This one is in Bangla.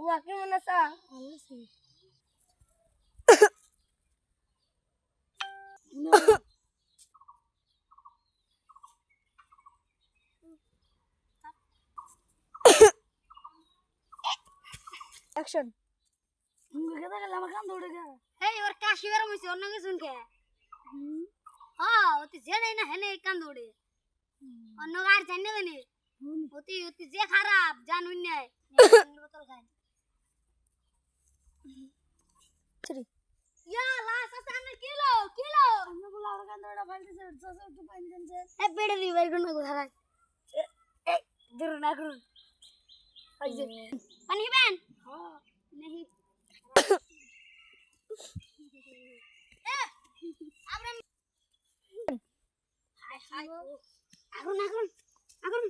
ওয়া কেমন আছা? ভালো আছি। অ্যাকশন। মুঙ্গা কেদা গেল আমার কান দৌড়ে গে। এই ওর কাশি বের হইছে অন্য কিছু কে অতি জেনে না হেনে কান দৌড়ে অন্য গাড়ি জানি না জানি অতি অতি যে খারাপ জানুন নাই বোতল খাই ইয়া লাস আসানে কিলো আমরা বলা আমার কান দৌড়া ফালতেছে উঠছে একটু পানি দেনছে। এ পেড়ে দি বের কোন কথা রাখ দূর না করুন। ওই যে পানি বেন হ্যাঁ नहीं এ আমরা হাই হাই আগুন আগুন আগুন